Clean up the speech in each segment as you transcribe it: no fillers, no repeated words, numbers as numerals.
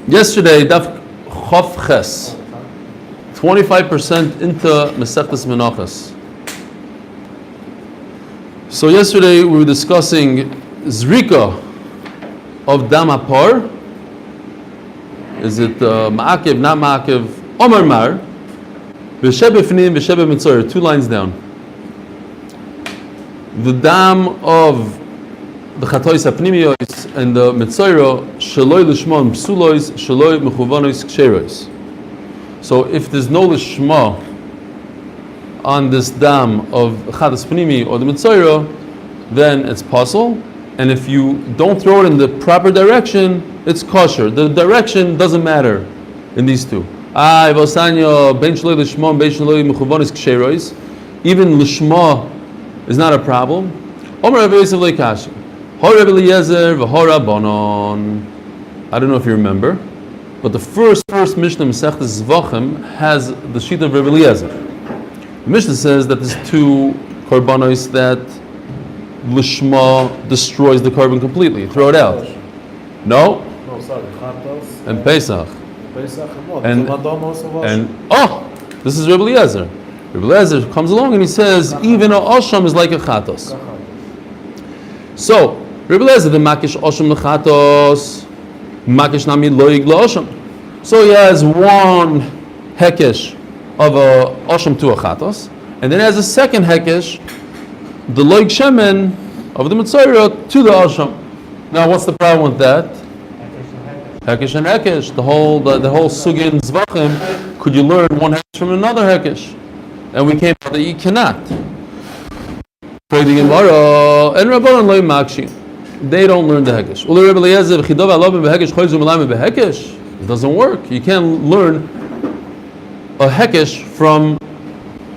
Yesterday, Daf Chof Ches, 25% into Masechtas Menachos. So yesterday we were discussing Zrika of Dam Apar. Is it Ma'akev, not Ma'akev? Omar Mar. V'shebe Fnim, V'shebe Mitzor. 2 lines down. The dam of the Chatois Apnimiyos and the Mitzoro, Shaloi Lishma Psulois, Shaloi Mechuvanois Ksherois. So if there's no Lishma on this dam of Chatas Pnimi or the Mitzoro, then it's puzzle. And if you don't throw it in the proper direction, it's kosher. The direction doesn't matter in these two. Even Lishma is not a problem. I don't know if you remember, but the first Mishnah Masechtas Zvachim has the sheet of Rebbe Eliezer. The Mishnah says that there's 2 korbanos that Lishma destroys the carbon completely. Throw it out. No, sorry. Chatos and Pesach. And this is Rebbe Eliezer. Rebbe Eliezer comes along and he says even a Osham is like a Chatos. So Rebbe Eliezer the Makish Osham leChatos, Makish Nami Loig LaOsham. So he has one Hekesh of a Osham to a Chatos, and then he has a second Hekesh, the Loig Shemen of the Mitzorah to the Osham. Now what's the problem with that? Hekesh and Hekesh. The whole Sugya in Zvachim, could you learn one Hekesh from another Hekesh? And we came out that you cannot. And Rabbanan Loi Makshi, they don't learn the Hekesh. It doesn't work. You can't learn a Hekesh from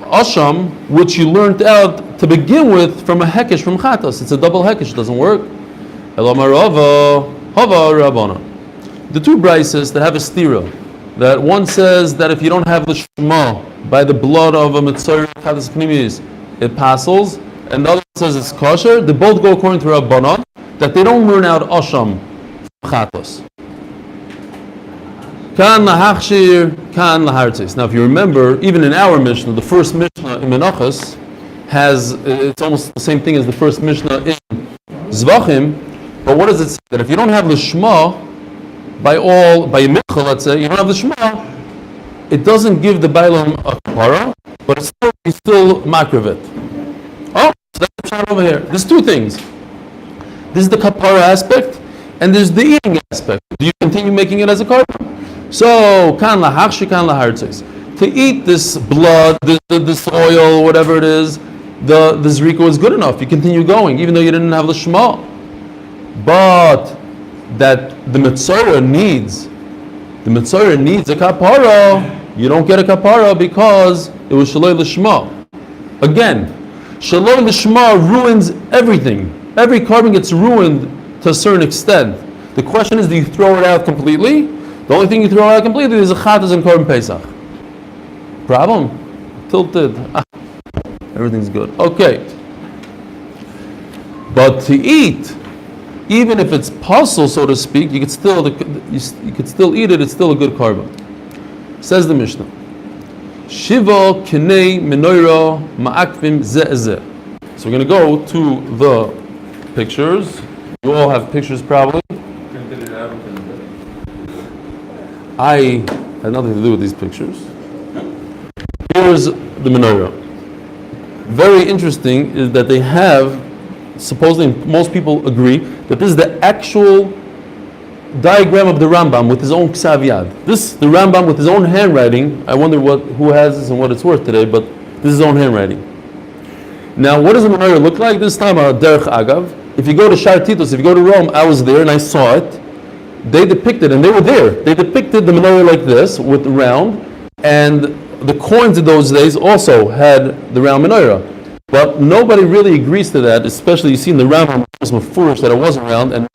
Asham, which you learned out to begin with from a Hekesh from Chatos. It's a double Hekesh. It doesn't work. The 2 brises that have a stira, that one says that if you don't have the Shema by the blood of a Mitzorah Chatas Pnimis, it passes, and the other says it's kosher. They both go according to Rabbanan, that they don't learn out Asham Chatos. Kan lahachshir, kan lahartzis. Now if you remember, even in our Mishnah, the first Mishnah in Menachos has, it's almost the same thing as the first Mishnah in Zvachim, but what does it say? That if you don't have the Shema, by Mincha, let's say, you don't have the Shema, it doesn't give the Bailam a kapara, but it's still makriv it. Oh, so that's the shot over here. There's 2 things. This is the kapara aspect, and there's the eating aspect. Do you continue making it as a korban? So, kan lahachshi, kan lahartzis. To eat this blood, this oil, whatever it is, the zrika is good enough. You continue going, even though you didn't have the Shema. But that the Mitzorah needs a kapara, you don't get a kapara because it was Shaloi Lishma. Again, Shaloi Lishma ruins everything. Every carbon gets ruined to a certain extent. The question is, do you throw it out completely? The only thing you throw out completely is a Chatas and Korban Pesach. Problem? Tilted. Everything's good. Okay. But to eat, even if it's puzzle, so to speak, you could still eat it. It's still a good carbon. Says the Mishnah. Shiva kinei menorah ma'akvim zeh. So we're going to go to the pictures. You all have pictures probably. I had nothing to do with these pictures. Here's the menorah. Very interesting is that they have, supposedly most people agree, that this is the actual diagram of the Rambam with his own ksav yad. This, the Rambam with his own handwriting. I wonder who has this and what it's worth today, but this is his own handwriting. Now, what does the menorah look like? This time, derech agav. If you go to Shar Titus, if you go to Rome, I was there and I saw it. They depicted, and they were there. They depicted the menorah like this, with the round, and the coins in those days also had the round menorah. But nobody really agrees to that, especially you see in the Rambam was foolish that it wasn't round. And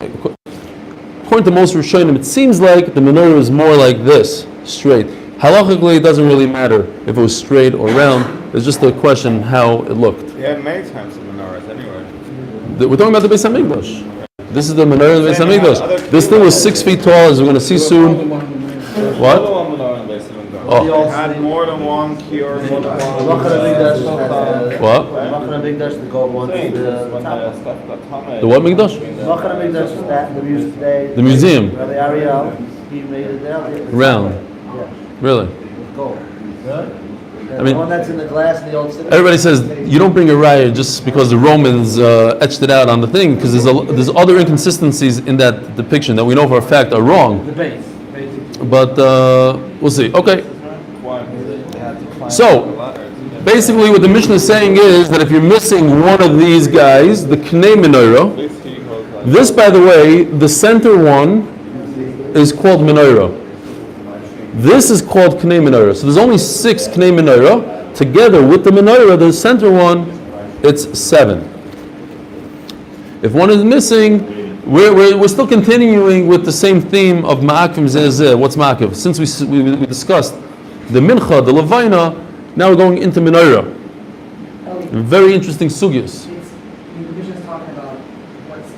according to most Rishonim, it seems like the menorah is more like this, straight. Halachically, it doesn't really matter if it was straight or round. It's just a question how it looked. Yeah, many types of menorahs anyway. We're talking about the Beis Hamikdash. This is the menorah of the Beis Hamikdash. This thing was 6 feet tall, as we're going to see soon. What? Oh. They had more than one cure. What? The what Mikdash? The museum. Round. Really? I mean, the one that's in the glass in the old city. everybody says you don't bring a raya just because the Romans etched it out on the thing, because there's other inconsistencies in that depiction that we know for a fact are wrong. The base. But we'll see. Okay. So basically, what the Mishnah is saying is that if you're missing one of these guys, the Knei Menorah, this, by the way, the center one is called Menorah. This is called Knei Menorah. So there's only 6 Knei Menorah. Together with the Menorah, the center one, it's 7. If one is missing, we're still continuing with the same theme of Ma'akvim Zeh. What's Ma'akv? Since we discussed the Mincha, the Levina, now we're going into Menorah. Very interesting sugyas. The Mishnah is talking about what's,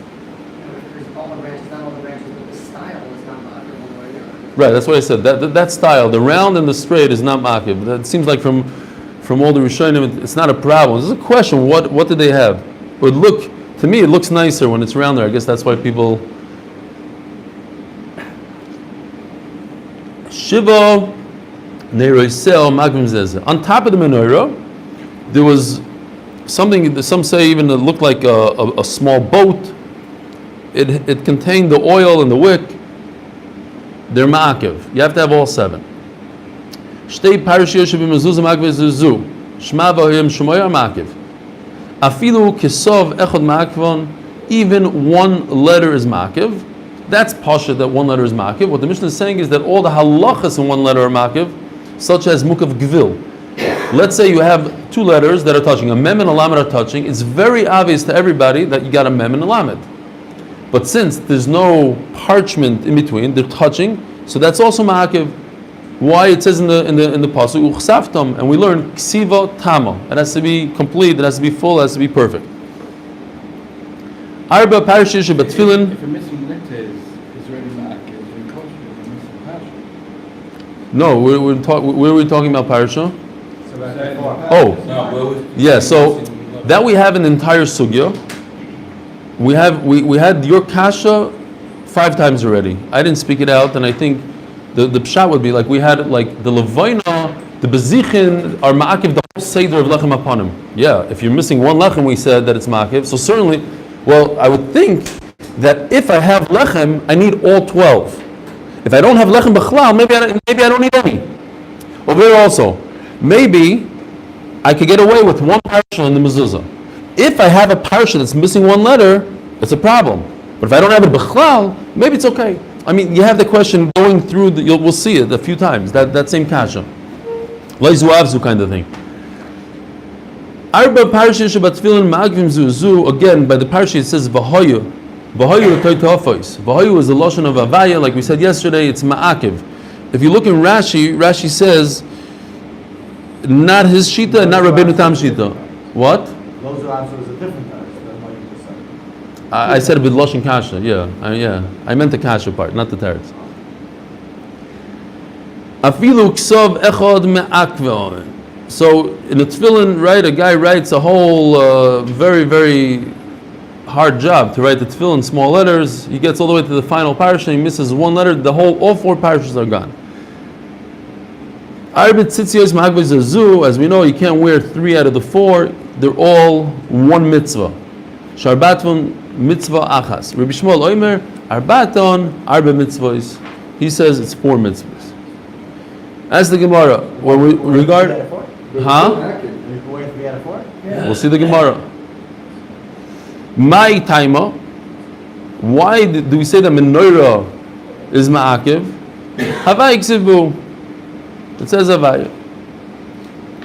there's all the branches, not all the branches, but the style is not ma'akiv one way or the other. Right, that's what I said. That style, the round and the straight, is not Ma'akv. That seems like from all the Rishonim, it's not a problem. This is a question. What did they have? To me, it looks nicer when it's round there. I guess that's why people. Shiva. On top of the menorah, there was something that some say even it looked like a small boat. It contained the oil and the wick. They're ma'akiv. You have to have all 7. Shtei parashiyot shebimezuzah ma'akiv zuzu. Shema v'hoyim shemoyer ma'akiv. Afilu kisov echad ma'akivon. Even one letter is ma'akiv. That's pasha that one letter is ma'akiv. What the Mishnah is saying is that all the halachas in one letter are ma'akiv, such as mukav gvil. Let's say you have 2 letters that are touching, a mem and a lamed are touching. It's very obvious to everybody that you got a mem and a lamed. But since there's no parchment in between, they're touching, so that's also ma'akiv. Why? It says in the pasuk uchsaftam, and we learn ksiva tama. It has to be complete. It has to be full. It has to be perfect. Arba parashish betfilin. If you're missing letters, it's already ma'akiv. If you're missing parasha. No, where are we talking about parasha? Oh, yeah. So that we have an entire sugya. We had your kasha 5 times already. I didn't speak it out, and I think the pshat would be like we had like the levina, the bezichin are ma'akiv the whole seder of lechem upon him. Yeah, if you're missing one lechem, we said that it's ma'akiv. So certainly, well, I would think that if I have lechem, I need all 12. If I don't have lechem b'chlal, maybe I don't need any. Over here also, maybe I could get away with one parsha in the mezuzah. If I have a parsha that's missing one letter, it's a problem. But if I don't have it b'chlal, maybe it's okay. I mean, you have the question going through, we'll see it a few times, that same kasha. Leizu avzu kind of thing. Arba parsha shebat tefillin ma'agvim zuzu, again, by the parsha it says v'hoyu. V'hoyu l'toitofos. V'hoyu is the lashon of avaya, like we said yesterday, it's ma'akiv. If you look in Rashi says, not his shita and not Rabbeinu Tam shita. What? Those are also a different type than what you just said. I said with lashon kasha, yeah. I meant the kasha part, not the teretz. Afilu ksov echad me'akvon. So in a tefillin, right, a guy writes a whole very, very hard job to write the tefillin, small letters. He gets all the way to the final parsha, he misses one letter, all 4 parshas are gone. Arbit tzitzios ma'akvos azu, as we know, you can't wear 3 out of the 4. They're all one mitzvah. Sharbaton mitzvah achas. Rabbi Shmuel Oimer, arbaton arba mitzvahs. He says it's 4 mitzvahs. As the Gemara, when we regard, We'll see the Gemara. My taima. Why do we say that menorah is ma'akiv? Havai ksivu. It says havai.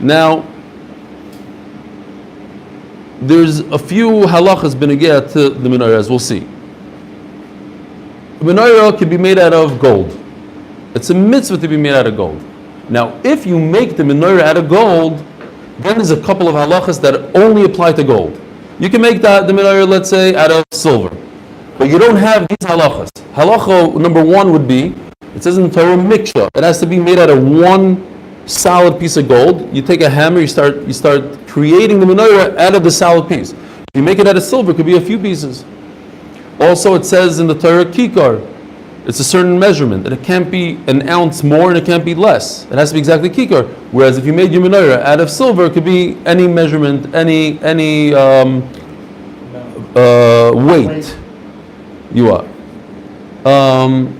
Now, there's a few halachas benegea to the menorah, as we'll see. The menorah can be made out of gold. It's a mitzvah to be made out of gold. Now, if you make the menorah out of gold, then there's a couple of halachas that only apply to gold. You can make the menorah, let's say, out of silver. But you don't have these halachas. Halacha number 1 would be It says in the Torah, miksha. It has to be made out of one solid piece of gold. You take a hammer, you start creating the menorah out of the solid piece. If you make it out of silver, it could be a few pieces. Also, it says in the Torah, kikar. It's a certain measurement, and it can't be an ounce more and it can't be less. It has to be exactly kikar. Whereas if you made your menorah out of silver, it could be any measurement, any weight you are. And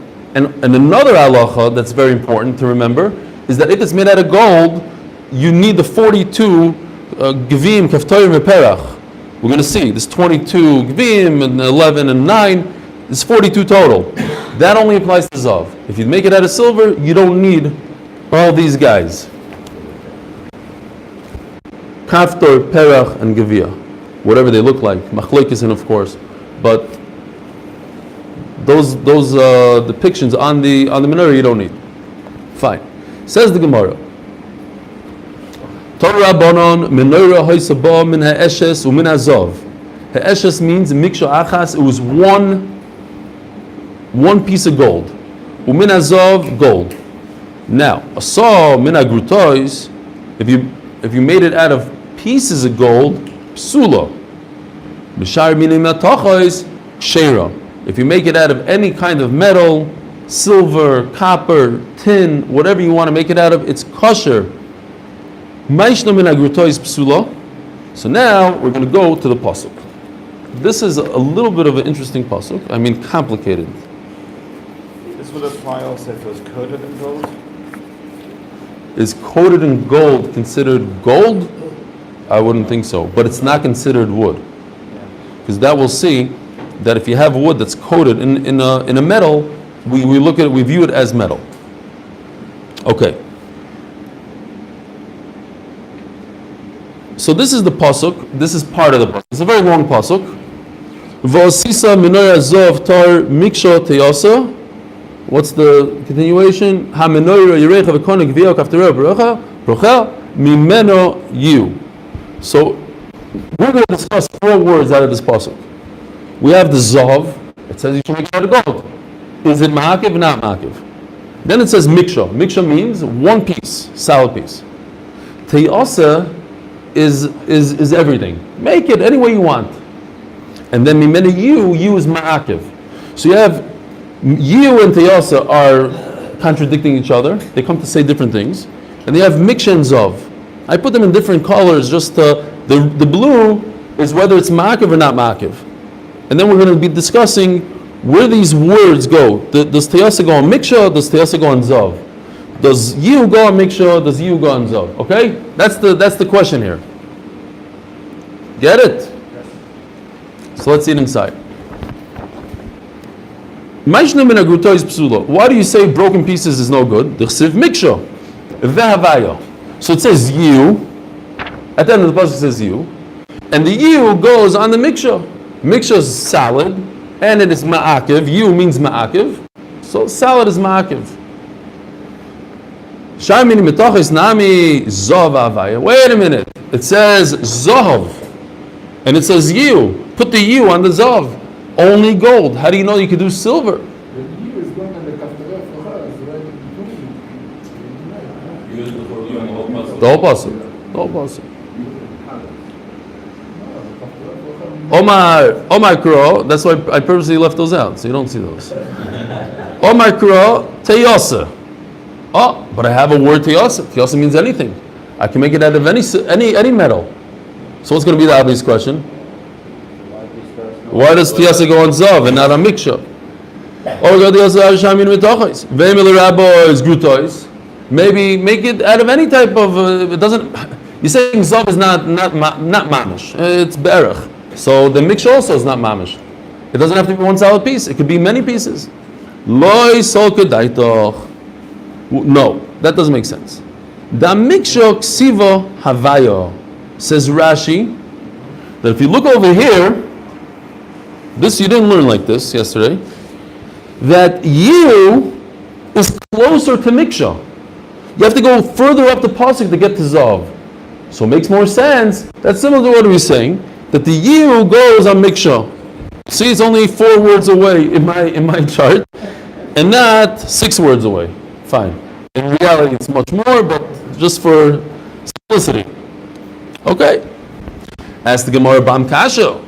another halacha that's very important to remember is that if it's made out of gold, you need the 42 gevim, kaftorim, and perach. We're going to see this 22 gevim and 11 and 9. It's 42 total. That only applies to zav. If you make it out of silver, you don't need all these guys. Kaftor, perach, and gevia, whatever they look like. Machlekes, of course, but those depictions on the menorah you don't need. Fine. Says the Gemara. Torah Rabbanon menorah hoysaba min ha'eshes u'min hazav. Ha'eshes means miksha achas. It was one piece of gold. U'min hazav, gold. Now asa min ha'grutois. If you made it out of pieces of gold, psula. Mishar min ha'matachois sheira. If you make it out of any kind of metal, silver, copper, tin, whatever you want to make it out of, it's kosher. So now we're going to go to the pasuk. This is a little bit of an interesting pasuk. I mean, complicated. This would apply also if it was coated in gold? Is coated in gold considered gold? I wouldn't think so, but it's not considered wood. Because that we'll see that if you have wood that's coated in a metal, we look at it, we view it as metal. Okay. So this is the pasuk. This is part of the pasuk. It's a very long pasuk. V'osisa menorah zov tar miksha teyasa. What's the continuation? Ha menorah yirecha v'kona gviyah kafterah brocha mimeno you. So we're going to discuss 4 words out of this pasuk. We have the zav. It says you should make it out of gold. Is it ma'akiv or not ma'akiv? Then it says miksha. Miksha means one piece, solid piece. Teyasa is everything. Make it any way you want. And then mimena you is ma'akiv. So you have you and teyasa are contradicting each other. They come to say different things. And they have miksha and zav. I put them in different colors. Just the blue is whether it's ma'akiv or not ma'akiv. And then we're going to be discussing where these words go. Does teyasa go on miksha? Does teyasa go on zav? Does you go on miksha? Does you go on zav? Okay, that's the question here. Get it? So let's see it inside. Why do you say broken pieces is no good? Miksha. So it says you. At the end of the passage it says you, and the you goes on the miksha. Miksha is salad, and it is ma'akiv. You means ma'akiv, so salad is ma'akiv. Shamini mitochis nami zov avaya. Wait a minute. It says zov, and it says you. Put the you on the zov. Only gold. How do you know you could do silver? The you is going on the kaftareh for her. The whole pasuk. The whole pasuk. Omar Kro, that's why I purposely left those out, so you don't see those. Omar Kro, Teyasa. Oh, but I have a word Teyasa. Teyasa means anything. I can make it out of any metal. So what's going to be the obvious question? Why does Teyasa go on Zav and not on Miksha? Maybe make it out of any type of, it doesn't, you're saying Zav is not mamish, it's berach. So the miksha also is not mamish. It doesn't have to be one solid piece. It could be many pieces. Loi sol kedaitoch. No, that doesn't make sense. Da miksha ksiva havayo. Says Rashi that if you look over here, this you didn't learn like this yesterday, that you is closer to miksha. You have to go further up the pasuk to get to zav. So it makes more sense. That's similar to what we're saying. That the yiru goes on miksha. See, it's only 4 words away in my chart. and not 6 words away. Fine. In reality, it's much more, but just for simplicity. Okay. Ask the Gemara Bam Kasha.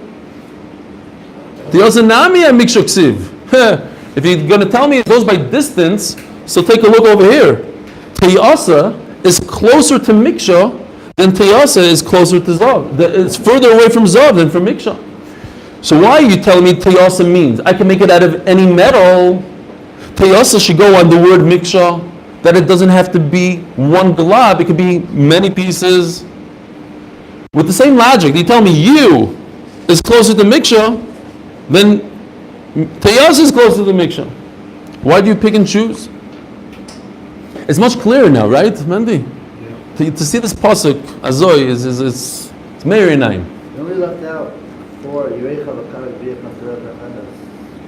If you're going to tell me it goes by distance, so take a look over here. Teyasa is closer to Miksha than Teyasa is closer to Zav. It's further away from Zav than from Miksha. So why are you telling me Teyasa means? I can make it out of any metal. Teyasa should go on the word Miksha, that it doesn't have to be one glab, it could be many pieces. With the same logic, you tell me you is closer to Miksha, then Teyasa is closer to Miksha. Why do you pick and choose? It's much clearer now, right, Mendy? Yeah. To see this pasuk, Azoy, it's Meir Nine. You only left out 4, Yerecha v'karet b'yech naftarat v'chanas,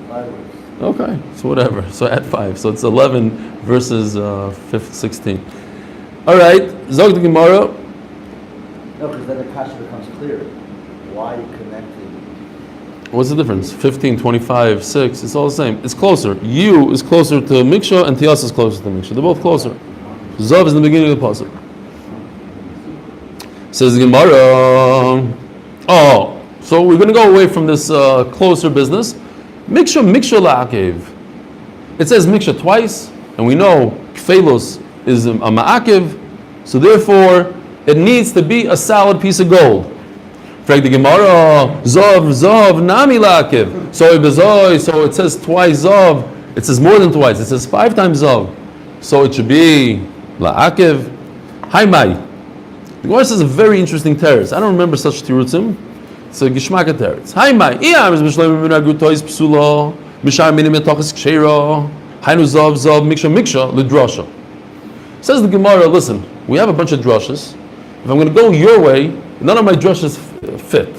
5 words. Okay, so whatever. So add 5. So it's 11 versus 16. All right, Zog the Gemara. No, because then the kasha becomes clear. Why are you connecting? What's the difference? 15, 25, 6. It's all the same. It's closer. You is closer to Miksha and Tiyas is closer to Miksha. They're both closer. Zav is in the beginning of the pasuk. Says the Gemara. Oh, so we're going to go away from this closer business. Miksha la'akev. It says Miksha twice, and we know Kfelos is a ma'akev, so therefore it needs to be a solid piece of gold. Frag the Gemara, Zav, Nami la'akev. So it says twice Zav, it says more than twice, it says 5 times Zav. So it should be la'akev. Haimai. The Gemara says a very interesting teretz. I don't remember such tirutzim. It's a Gishmaka teretz. Haimai. Iyam is Mishleim Minagutois Psula, Mishar Minim Menachos Kshera, Hainu Zav, Miksha, Lidrasha. Says the Gemara, listen, we have a bunch of drushes. If I'm going to go your way, none of my drushes fit.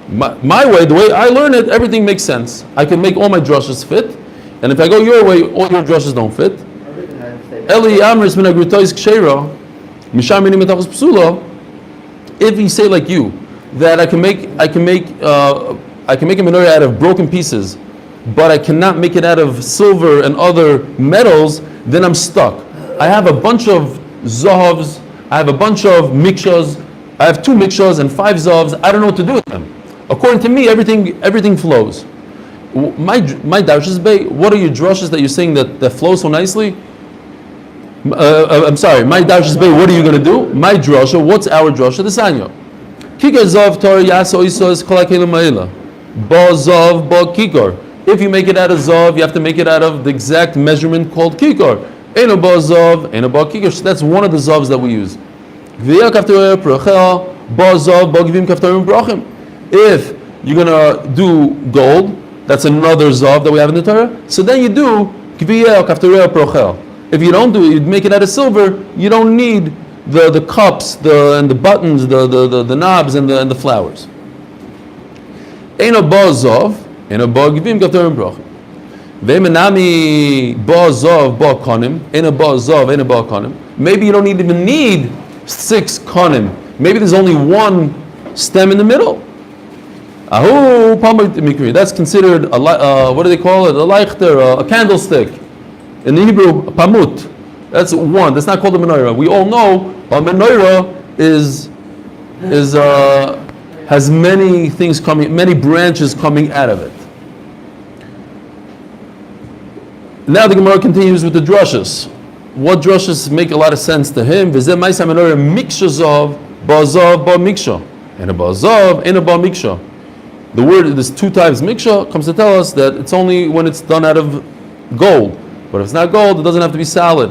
My way, the way I learn it, everything makes sense. I can make all my drushes fit, and if I go your way, all your drushes don't fit. Eli Amris Minagutois Kshera, Mishar Minim Menachos Psula. If you say like you, that I can make a menorah out of broken pieces, but I cannot make it out of silver and other metals, then I'm stuck. I have a bunch of zahavs, I have a bunch of mikshas, I have 2 mikshas and 5 zahavs. I don't know what to do with them. According to me, everything flows. My darshas bay, what are your drushes that you're saying that flow so nicely? I'm sorry, my darshas bay, what are you going to do? My drasha, what's our drasha? The Sanya. Kikar zav tar yasa oisos kolakelu ma'ila. Ba zav ba kikar. If you make it out of zav, you have to make it out of the exact measurement called kikar. Eno ba zav, eno ba kikar. So that's one of the zavs that we use. V'ya kaftar prachel, ba zav ba givim kaftarim brachim. If you're going to do gold, that's another zav that we have in the Torah. So then you do gviya kaftar prachel. If you don't do it, you make it out of silver, you don't need the cups, and the buttons, the knobs, and the flowers. Eino ba zav, eino ba givim kaftarim brachim. Ve'menami ba zav ba konim, eino ba zav, eino ba konim. Maybe you don't even need 6 konim. Maybe there's only 1 stem in the middle. Ahu palmit mikri. That's considered a what do they call it? A leichter, a candlestick. In the Hebrew, pamut. That's 1. That's not called a menorah. We all know a menorah has many things coming, many branches coming out of it. Now the Gemara continues with the drushes. What drushes make a lot of sense to him? V'zeh ma'isa menorah miksha zav, ba'zav, ba'miksha. And a ba'zav, and a ba'miksha. The word, this 2 times miksha, comes to tell us that it's only when it's done out of gold. But if it's not gold, it doesn't have to be solid.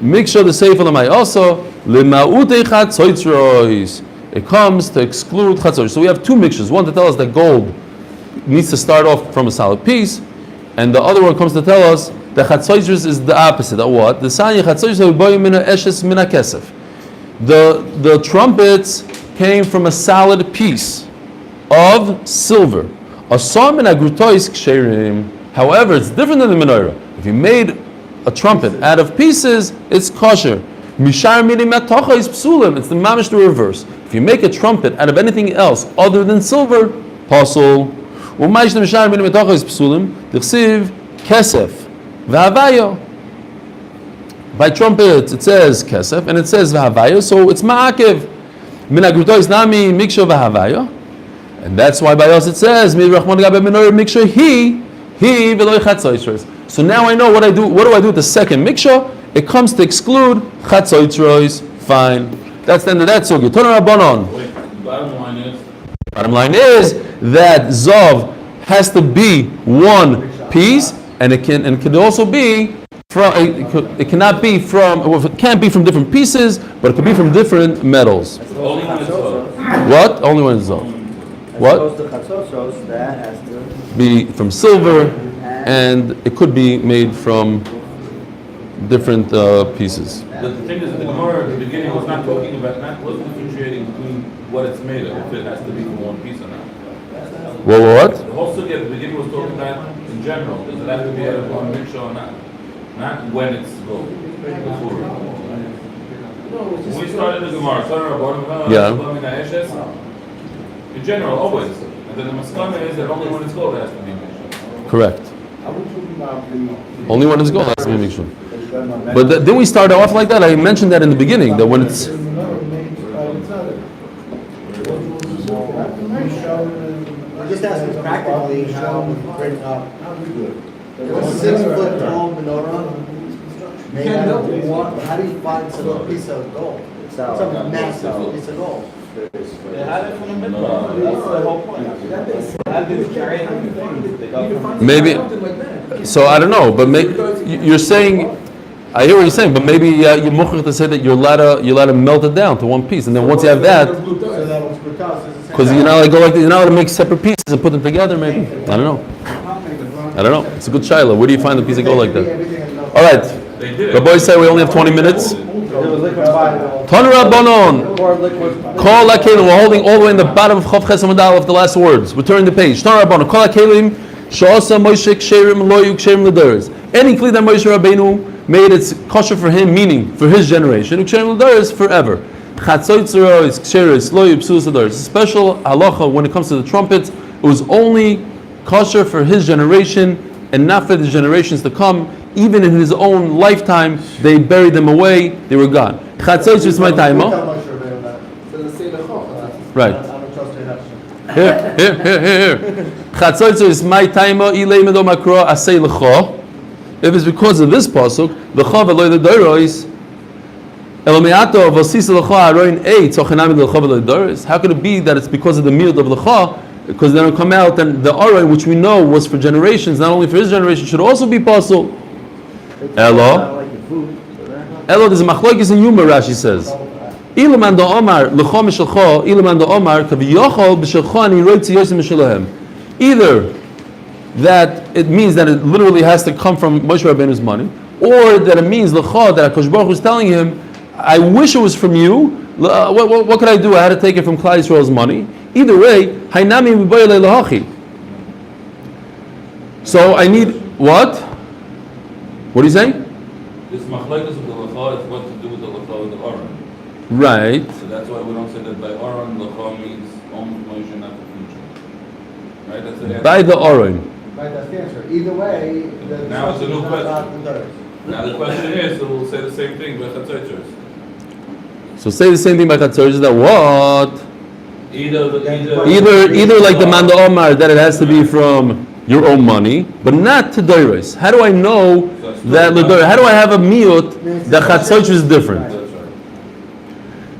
Miksha the seif alamai also lema'utei chatzoitzrois. It comes to exclude chatzor. So we have 2 mikshas. One to tell us that gold needs to start off from a solid piece, and the other one comes to tell us that chatzoitzros is the opposite. That what? The sanya chatzoitzros boy mina eshes mina kesef. The trumpets came from a solid piece of silver. Asam min agrutois ksherim. However, it's different than the menorah. If you made a trumpet out of pieces, it's kosher. Mishar minim matocha is psulim. It's the mamish the reverse. If you make a trumpet out of anything else other than silver, pasul. ומה יש למשל בין מנachos פסולים? תכסיב כסף והוויה. By trumpet it says kesef and it says v'havaya, so it's ma'akev. Min agrutois nami miksha v'havaya, and that's why by us it says mi rachman gabe menorah miksha he v'loy chatzoytros. So now I know what I do. What do I do with the second miksha? It comes to exclude chatzoytros. Fine. That's the end of that sugya. Tonar Rabbanon. Bottom line is that zav has to be one piece, and it can also be. It cannot be from. Well, it can't be from different pieces, but it could be from different metals. Only when it's zav. What? Only when it's zav. What? That has to be from silver, and it could be made from different pieces. The thing is, the Gemara at the beginning was not talking about, wasn't differentiating between what it's made of, if it has to be from one piece or not. Well, what? The whole sugya at the beginning was talking about in general. Does it have to be out of one mixture or not? Not when it's gold. When we started the Gemara, in general, always. And then the maskana is that only when it's gold it has to be mixture. Correct. Only when it's gold has to be mixture. But didn't we start off like that? I mentioned that in the beginning, that when it's... I'm just asking practically how we bring up a 6-foot tall menorah made out of what? How do you find some piece of gold? Some massive piece of gold. They had it from the middle. That's the whole point. Maybe... So I don't know, but you're saying... I hear what you're saying, but maybe you're muchach to say that you're allowed to melt it down to one piece, and then once you have that, because you're not allowed to make separate pieces and put them together. Maybe I don't know. It's a good shaila. Where do you find a piece of gold like that? All right, the boys say we only have 20 minutes. Tanu Rabbanon, Kol HaKelim. We're holding all the way in the bottom of Chav Ches Amud Aleph, the last words. We're turning the page. Tanu Rabbanon, Kol HaKelim she'asa Moshe ksherim lo yu ksherim l'doros. Any kli that Moshe Rabbeinu made it kosher for him, meaning for his generation. Uksherim l'doros forever. Chatzoytzeros ksheris lo yu psus l'doros. Special halacha when it comes to the trumpets. It was only kosher for his generation and not for the generations to come. Even in his own lifetime, they buried them away. They were gone. Chatzoytzeros my time. Right. Here. Chatzoytzeros my time. Ilay medo makro asay lecho. If it's because of this pasuk, the chav eloy the doros, elomeato v'sisa lecha aroin eight sochenami the chav eloy the doros. How could it be that it's because of the miut of lecha? Because then it'll come out and the aroin, which we know was for generations, not only for his generation, should also be pasul. Elo, there's a machlokes in Yuma. Rashi says, Ilaman da Omar lecha mishalcha, Ilaman da Omar kaviyochol b'shalcha ani roitzi yosim mishalahem. Either that it means that it literally has to come from Moshe Rabbeinu's money, or that it means l'cha that HaKadosh Baruch Hu is telling him, I wish it was from you. What could I do? I had to take it from Klal Yisrael's money. Either way, hainami mibayalei lahachi. So I need what? What are you saying? This machlekes of the lecha is what to do with the lecha of the aron. Right. So that's why we don't say that by aron lecha means only Moshe, not the future. Right? That's the answer. By the Aron. Right, that's the answer. Either way, Now it's a new question. the Now the question is, so we'll say the same thing by chatzoytzeros. So say the same thing by Chatzor, that what? Either like the Manda Omar, that it has to be from your own money, but not to Doros. How do I know that L'Doros? How do I have a miut that Chatzor is different? That's right.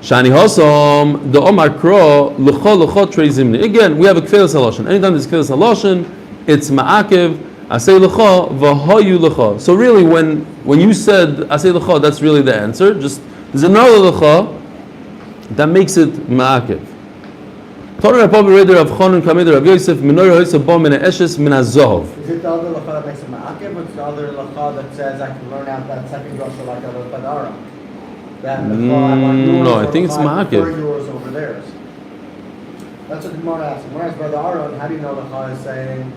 Shani Hosom, the Omar Kro, L'cho Trezimni. Again, we have a Kfilas Haloshin. Anytime there's Kfilas Haloshin, it's Ma'akev, Asay L'cho, V'hoyu L'cho. So really, when you said Asay L'cho, that's really the answer. Just, there's another L'cho that makes it Ma'akev. Torah Rav Reder Rav Chonon Kameder Rav Yosef Menorah Yosef Bo Min Eshes Min Azov. Is it the other lacha that makes a ma'akev, or it's the other lacha that says I can learn out that second drasha like a Padara? No, I think it's ma'akev. Yours over theirs. That's what the Gemara asks. When I ask Brother Aaron, how do you know lacha is saying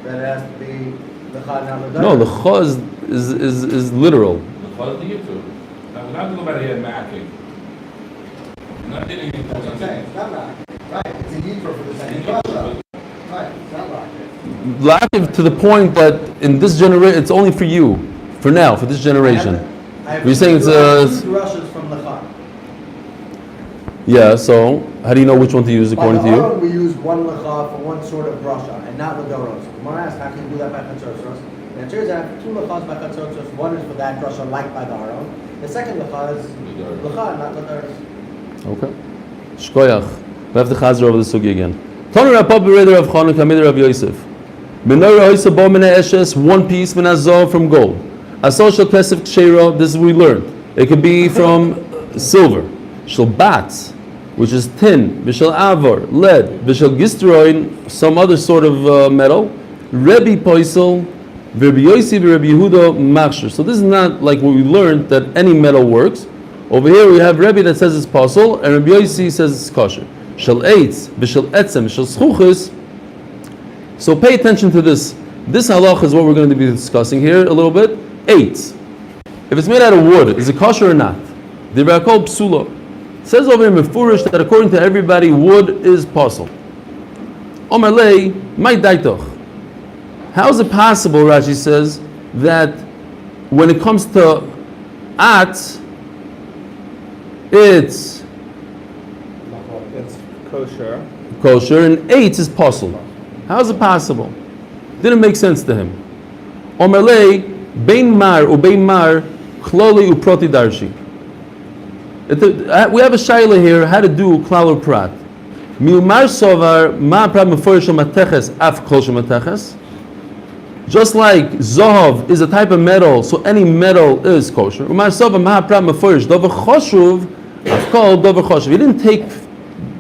that it has to be lacha not l'dayr? No, the Cha is literal. Lecha is the yitzur. Now we're not talking about here ma'akev. Not dealing with That's what I'm saying. It's not ma'akev. Right. It's a yitro for the second drasha. Right, it's not locked. La'akiv to the point that in this generation, it's only for you, for now, for this generation. You're saying it's two drushes from the Chag. yeah. So how do you know which one to use according to By the you? Aron, we use one lecha for one sort of brasha, and not ledoros. Gemara asked, how can you do that by chatzotros? The answer is that two lechas by chatzotros. One is for that brasha, like by the Aron. The second lecha is lecha, not ledoros. Okay. Shkoyach. We have to chazer over the sugi again. Tanu Rav Papa Reder Rav Chana Kamid Rav Yosef. Menorah Hoysa Bo Mene Eshes, one piece Menazov from gold. Asol Shel Kesef Ksheira, this is what we learned. It could be from silver. Shel Bats, which is tin. Vishel Avor, lead. Vishel Gistroin, some other sort of metal. Rebbe Poisel, Rabbi Yosef, Rabbi Yehuda, Machshir. So this is not like what we learned that any metal works. Over here we have Rebbe that says it's possible, and Rabbi Yosef says it's kosher. Shel Eitz, Vishel Etzem, Vishel Schuchis. So pay attention to this. This halach is what we're going to be discussing here a little bit. Eitz. If it's made out of wood, is it kosher or not? The Rakol Psula. It says over in Mefurish that according to everybody, wood is possible. Omar Lei, my daitoch. How is it possible, Rashi says, that when it comes to at, it's kosher. kosher, and eitz is possible? How is it possible? Didn't make sense to him. Omar Lei, bein mar u bein mar, kloli u proti darshi. We have a shayla here, how to do klal u prat. Miumar sovar, ma prat meforish mateches, af kol mateches. Just like Zohav is a type of metal, so any metal is kosher. Umar sovar, ma prat meforish, dover choshuv, af kol dover choshuv. He didn't take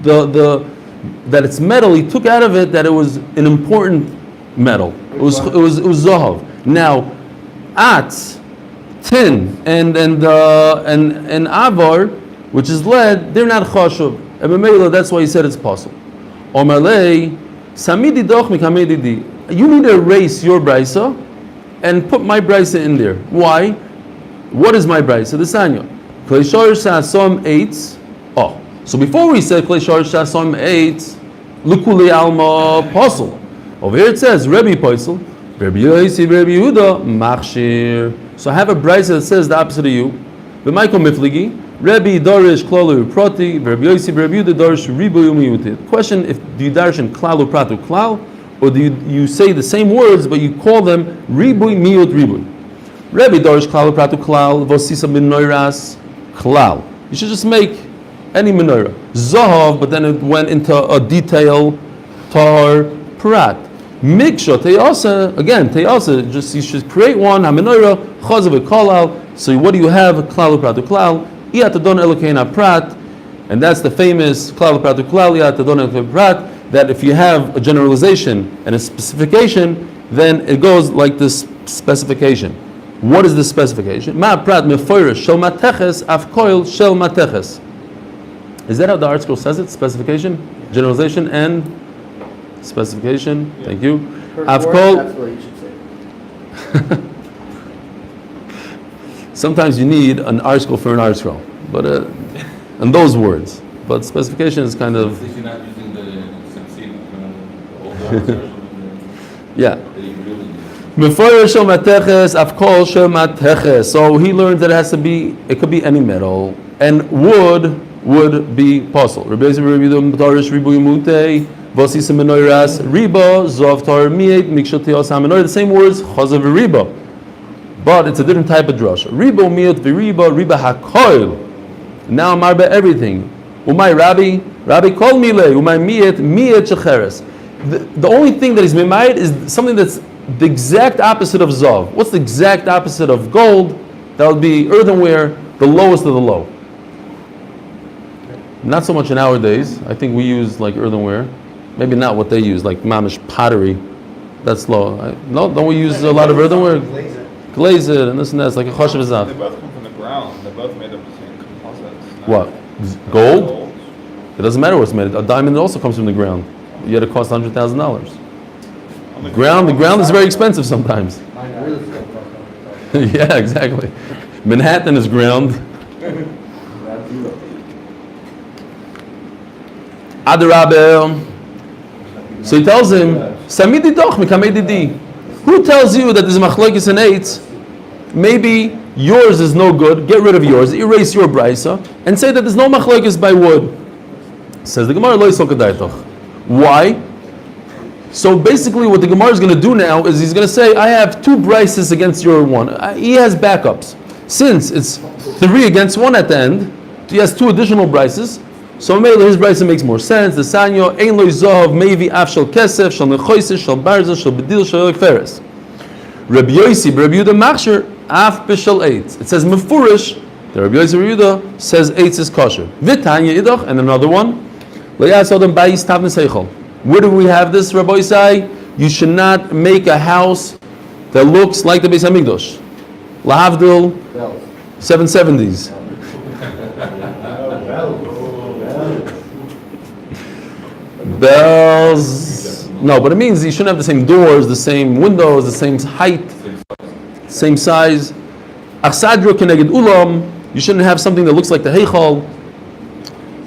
that it's metal, he took out of it that it was an important metal. It was Zohav. Now, at, tin, and avar, which is lead, they're not chashuv. And B'meila, that's why he said it's possible. Omarlei, samidi doch mikamedidi. You need to erase your brisa and put my brisa in there. Why? What is my brisa? The sanyo. Klei shor sasom eitz. Oh, so before we said klei shor sasom eitz, lukuli alma posel. Over here it says Rebbe Poisel, Rabbi Yosef, Rabbi Yehuda, Machshir. So I have a brisa that says the opposite of you. V'maiko mifligi, Rebbe Dorish Klalu Proti, Rabbi Yosef, Rabbi Yehuda Dorish Ribu Yumiyutit. Question: if do you darish in Klalu Pratu Klal, or do you say the same words but you call them Ribu Miyut Ribu? Rebbe Dorish Klalu Pratu Klal, Vosisa Minoiras Klal. You should just make any menorah Zahav, but then it went into a detail Tar Prat. Miksha Teyasa, again, Teyasa, just you should create one, HaMenorah, Chazav Kolal. So what do you have? Klal Pratu Klal, Iatadon Elokeina Prat, and that's the famous Klal Pratu Klal, Iatadon Elokeina Prat, that if you have a generalization and a specification, then it goes like this specification. What is the specification? Ma Prat Mefoirish, Shel Mateches, Afkoil, Shel Mateches. Is that how the article says it? Specification, generalization, and specification. Yeah. Thank you. That's what you should say. Sometimes you need an article for an article, but and those words. But specification is kind of. If you're not using the succeed, the yeah. So he learned that it has to be. It could be any metal, and wood would be possible. The same words, chazav v'riba, but it's a different type of drasha. Ribo miyot v'riba, riba hakoil. Now marba everything. Umay Rabbi kol mile, umay miyet shecheres. The only thing that is mimayit is something that's the exact opposite of zav. What's the exact opposite of gold? That would be earthenware, the lowest of the low. Not so much nowadays. I think we use like earthenware. Maybe not what they use, like mamish pottery. That's low. No, don't we use a lot of earthenware? Glaze it and this and that. It's like a choshev zav. They both come from the ground. They're both made of the same composites. What? Gold? It doesn't matter what's made. A diamond also comes from the ground. Yet it costs $100,000. The ground is very expensive sometimes. Yeah, exactly. Manhattan is ground. Adarabe. So he tells him, Samidi doch mikamedidi. Who tells you that there's machlokes and eitz? Maybe yours is no good. Get rid of yours. Erase your brisa and say that there's no machlokes by wood. Says the Gemara, lo yisol kadaitoch. Why? So basically, what the Gemara is going to do now is he's going to say, I have two brises against your one. He has backups. Since it's 3 against 1 at the end, he has 2 additional brises. So maybe his brisa makes more sense. The sanyo ein lo zahav maybe af shel kesef shel nechoises shel barza shel bedil shel feres. Rabbi Yosi, Rabbi Yehuda machshir af b'shel eitz. It says mefurish. The Rabbi Yosi Rabbi Yehuda says eitz is kosher. V'tanya idach, and another one. Lo yas odem bayis tav neseichel. Where do we have this, Rabbi Yisai? You should not make a house that looks like the Beis Hamikdash. Lahavdil, 770s. Bells. No, but it means you shouldn't have the same doors, the same windows, the same height, same size. Achsadro keneged ulam. You shouldn't have something that looks like the heichal,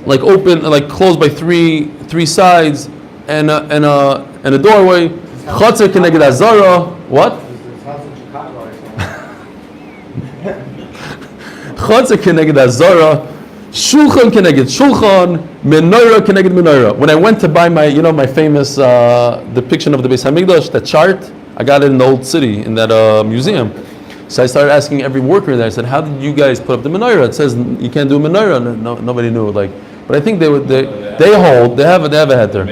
like open, like closed by three sides, and a doorway. Chotzer keneged azara. What? Chotzer keneged azara. Shulchan keneged shulchan, menorah keneged menorah. When I went to buy my, my famous depiction of the Beis Hamikdash, that chart, I got it in the old city, in that museum. So I started asking every worker there. I said, "How did you guys put up the menorah?" It says you can't do a menorah. No, nobody knew. But I think they have a heter.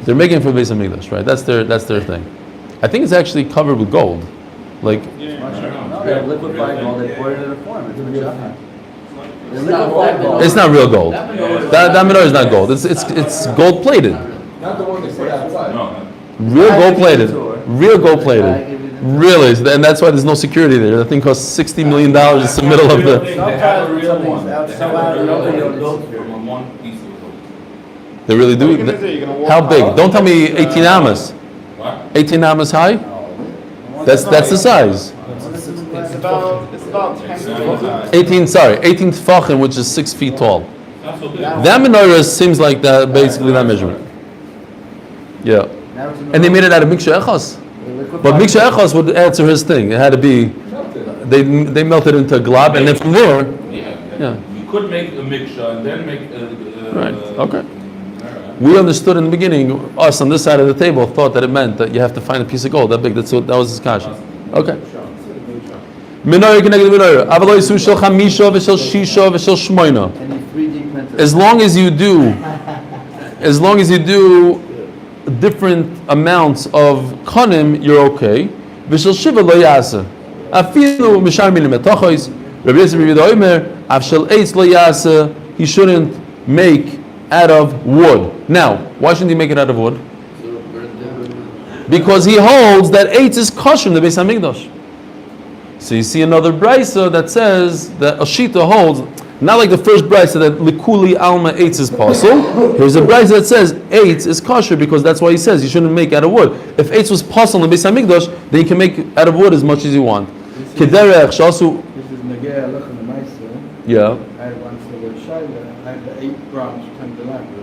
They're making it for Beis Hamikdash, right? That's their thing. I think it's actually covered with gold, like. No, they have liquefied gold. They pour it in a form. It's It's not real gold. That menorah is not gold. It's gold plated. Not the one they put outside. No. Real gold plated. Real gold plated. Really, and that's why there's no security there. That thing costs $60 million. It's the middle of the. They have a real one. They have a real gold from one piece of gold. They really do. How big? Don't tell me 18 amas. What? 18 amas high. That's the size. It's about 10 feet high. 18 tefachim, which is 6 feet tall. Not so big. That menorah seems like that, basically that measurement. Yeah, and they made it out of miksha echos. But miksha echos would answer his thing. It had to be. They melted into a glob, and then from there. Yeah. You could make a mixture and then make a. Right. Okay. We understood in the beginning. Us on this side of the table thought that it meant that you have to find a piece of gold that big. That was his kasha. Okay. Menorah connected menorah. Avaloi su shel chamisha v'shel shisha v'shel shmoina. As long as you do different amounts of kanim, you're okay. V'shel shiva lo yasa. Afilu mishar milim etochos. Rabbi Yosef Rabbi Yehuda Omer. Av shel eitz lo yasa. He shouldn't make out of wood. Now, why shouldn't he make it out of wood? Because he holds that eitz is kosher in the Beis Hamikdash. So you see another brisa that says that Ashita holds, not like the first brisa that likuli alma eitz is possible. Here's a brisa that says eitz is kosher because that's why he says you shouldn't make out of wood. If eitz was possible in the Beis Hamikdash, then you can make out of wood as much as you want. Kederech shasu. This is Nagea Lechem the Meister. Yeah. I had one for the Shaila. I had the 8 branch candelabra.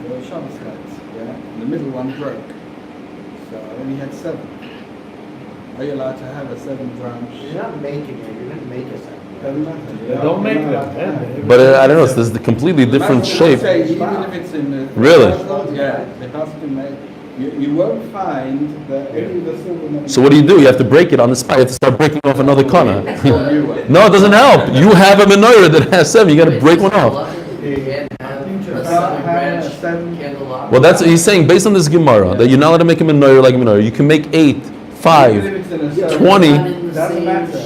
The Shabbos lights. Yeah. And the middle one broke. So I only had 7. Are you allowed to have a 7 branch? You're not making it. You're going to make a second. Doesn't matter. Don't make them. But I don't know, this is the completely different shape. Say, even if it's in the Really? Yeah, it has to make. You won't find the any of the silver money. So what do? You have to break it on the spot. You have to start breaking off another corner. New one. No, it doesn't help. You have a menorah that has 7. You got to break one off. Well, he's saying based on this Gemara that you're not allowed to make a menorah like a menorah. You can make 8, 5, 20. Doesn't matter.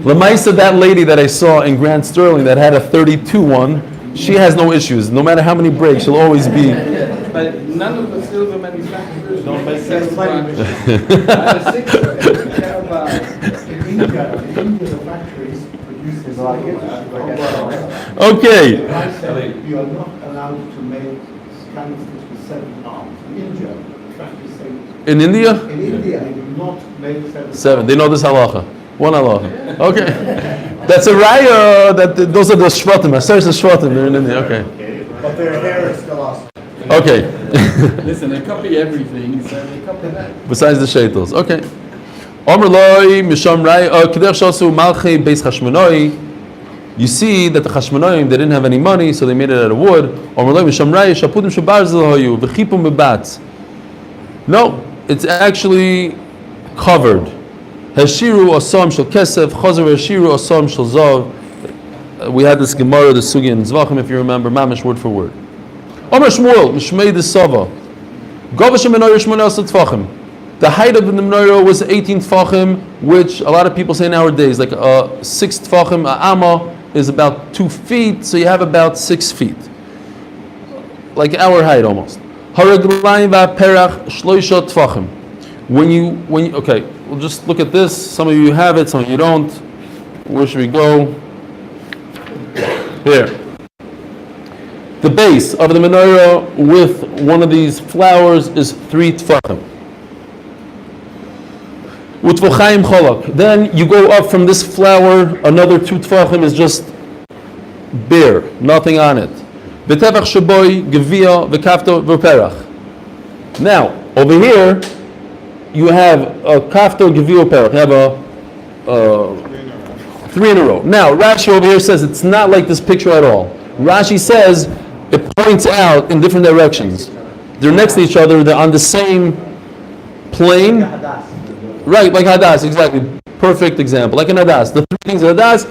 Lemaisa, that lady that I saw in Grand Sterling that had a 32 one, she has no issues. No matter how many breaks, she'll always be. But none of the silver manufacturers don't make 7 branches. Okay. You are not allowed to make candlesticks with 7 arms. In India, In India? they do not make 7. They know this halacha. One halacha. Okay. That's a raya. Those are the shvatim. Asers the shvatim. They're in India. Okay. But their hair is still awesome. Okay. Listen, they copy everything, so they copy that. Besides the shaitels. Okay. Omer loy misham rai k'derech shasu malchei beis chashmonoi. You see that the Chashmonaim, they didn't have any money, so they made it out of wood. Omer loy misham rai shapudim shebarzel hayu v'chipum bebatz. No, it's actually covered. Hashiru asam shel kesef, chazer hashiru asam shel zav. We had this Gemara, the Sugi in Zvachim, if you remember, mamish word for word. Omer Shmuel, Mishmei de Sava. Govash menorah shmoneh asar tfachim. The height of the menorah was 18 tfachim, which a lot of people say nowadays, like 6 tfachim, a amma is about 2 feet, so you have about 6 feet. Like our height almost. Haraglayim va'perach shloisha tfachim. When you, okay, we'll just look at this. Some of you have it, some of you don't. Where should we go? Here. The base of the menorah with one of these flowers is 3 tfachim. Utvachayim cholak. Then you go up from this flower, another 2 tfachim is just bare, nothing on it. V'tevach shaboy, gevia, v'kafto, v'perach. Now, over here, you have a kafto, gevia, perach. You have a 3 in a row. Now, Rashi over here says it's not like this picture at all. Rashi says it points out in different directions. They're next to each other, they're on the same plane. Right, like Hadas, exactly. Perfect example. Like an Hadas. The 3 things are Hadas,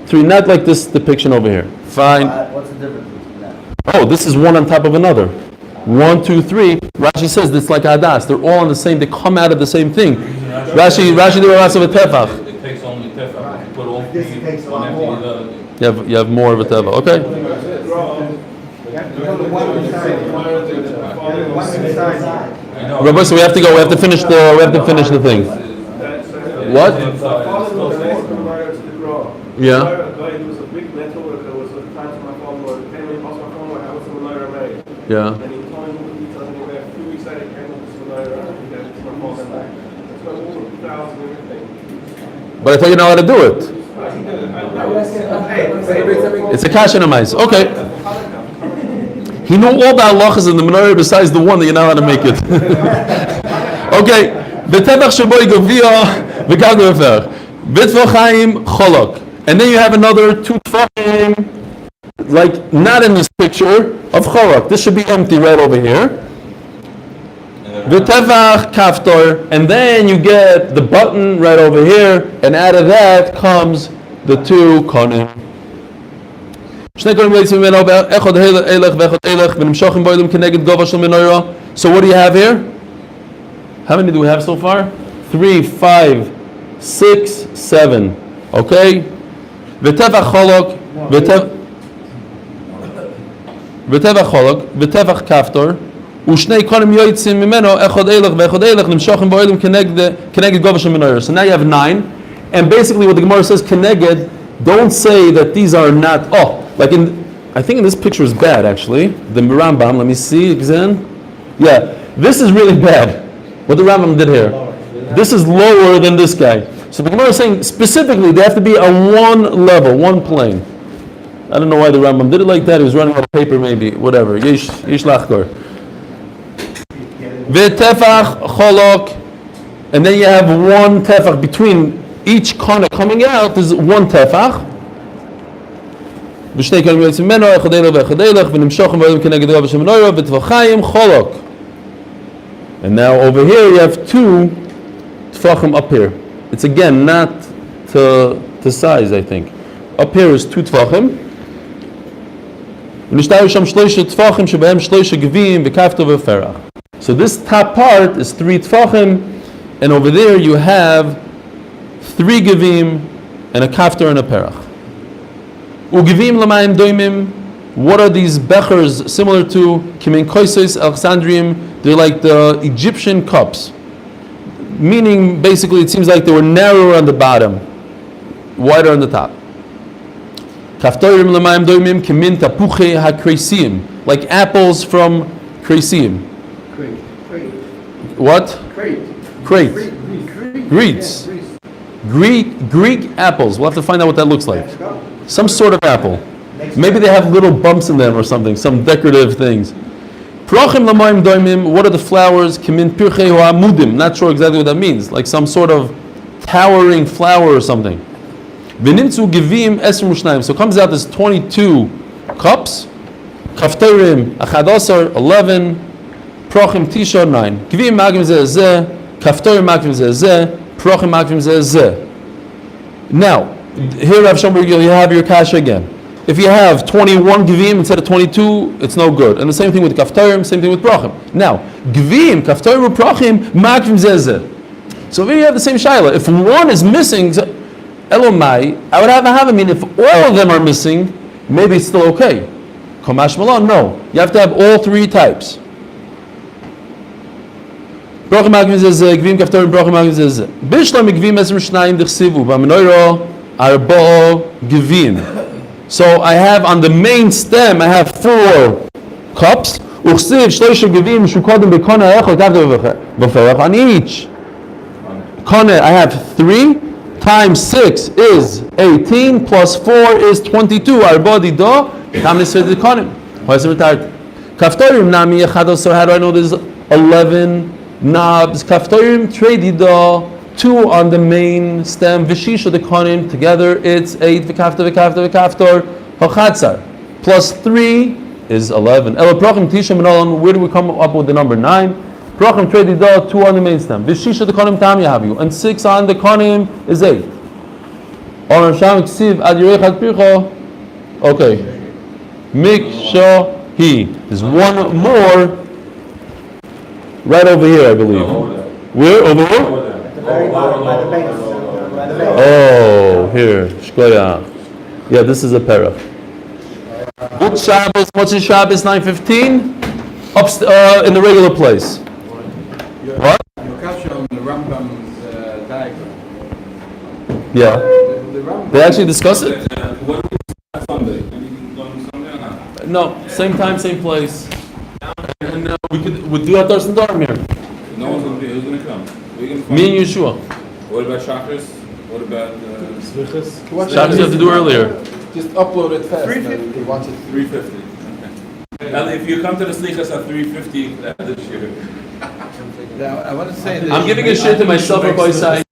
3, not like this depiction over here. Fine. What's the difference between that? Oh, this is one on top of another. 1, 2, 3. Rashi says it's like Hadas. They're all on the same, they come out of the same thing. Rashi did a lot of a tefach. It takes only tefach. You put all This three, takes a one lot after more. the other. You have more of a tefach. Okay. I know. Rabbi, so we have to go. We have to finish the thing. What? Yeah. Yeah. And he told me what he told me about 2 weeks later, he came up with some menorah, and he gave it to my mom and back. It's got all the flowers and everything. But I thought you know how to do it. It's a kasha namais. Okay. He knew all the halachas in the menorah besides the one that you know how to make it. Okay. V'tevach shaboy gavia v'gag v'fer. V'tvachayim cholok. And then you have another 2 tfachim, like not in this picture of cholok. This should be empty right over here. V'tevach kaftor. And then you get the button right over here, and out of that comes the 2 konim. So what do you have here? How many do we have so far? 3, 5, 6, 7. Okay? V'tevach cholok, v'tevach kaftor, u'shnei konim yoytzim mimeno, echod eilech ve'echod eilech, nimshochim bo'elim keneged gova shel menorah. So now you have 9. And basically what the Gemara says, keneged, don't say that these are not, like I think in this picture is bad actually. The Rambam, let me see again. Yeah, this is really bad. What the Rambam did here. This is lower than this guy. So the Gemara is saying specifically they have to be on one level, one plane. I don't know why the Rambam did it like that. He was running out of paper maybe, whatever. Yesh lachkor. V'tefach cholok. And then you have 1 tefach between each corner coming out is 1 tefach. And now over here you have 2 tefachim up here. It's again not to size, I think. Up here is 2 tefachim. So this top part is 3 tefachim, and over there you have 3 gevim and a kaftor and a perach. Ugevim l'mayim doimim. What are these bechers similar to? Kimin koisos Alexandrium. They're like the Egyptian cups. Meaning, basically, it seems like they were narrower on the bottom, wider on the top. Kaftorim l'mayim doimim kimin tapuche ha-kresim. Like apples from kresim. What? Crate. Greek apples. We'll have to find out what that looks like. Some sort of apple. Maybe they have little bumps in them or something, some decorative things. Prochim lamoim doimim. What are the flowers? Kimin pirchei ha'amudim. Not sure exactly what that means. Like some sort of towering flower or something. V'nimtzu givim esrim u'shnayim. So it comes out as 22 cups. Kaftorim achadosar 11. Prochim tisha 9. Givim magim zeh. Kaftorim magim zeh. Prochim magim zeh. Now, here Rav Shomberg, you have your kasha again. If you have 21 givim instead of 22, it's no good. And the same thing with kaftorim, same thing with prochim. Now, givim, kaftorim, prochim, magim zeh. So here you have the same shaila. If one is missing, elomai, I would have a mean if all of them are missing, maybe it's still okay. Komash malon, no. You have to have all three types. Prochim magim zeh, givim, kaftorim, prochim magim zeh. Bishlam givim esrim shnayim dichsivu, b'menoiro arbo givim. So I have on the main stem, I have 4 cups. Uchsiv shloisha givim shukodim bekona echot avdevach on each. Kone, I have 3 times 6 is 18 plus 4 is 22. Arbo dido kamis v'dikonim. Why is it retired? Kaftorim nami echado. So how do I know there's 11 knobs? Kaftorim tredido. 2 on the main stem, v'shisha the konim, together it's 8, v'kaftor, ha'chatzar. Plus 3 is 11. Ela prochim tisha menolon, where do we come up with the number 9? Prochim tredido, 2 on the main stem. V'shisha the konim tam yahavu, and 6 on the konim is 8. On Sham ksiv ad yirei chad pircho. Okay. Mikshahi. There's one more right over here, I believe. Where? Over here? Very bottom, by the base. By the base. Oh, here, shkoya. Yeah, this is a para. Good Shabbos, Motzei Shabbos, 9:15. In the regular place. What? Your capture on the Rambam's diagram. Yeah. The Rambam. They actually discuss it? What do we do Sunday? Anything on Sunday or not? No, same time, same place. And we do our Thursday Dorm here. No one's going to be. Who's going to come? We're going to find. Me and Yeshua. What about Shacharis? What about Shabbos you have to do earlier. Just upload it fast. 350. They want it. 350? Okay. Now, if you come to the Slichas at 350 this year. Now, I want to say that I'm giving a shit to myself or by side.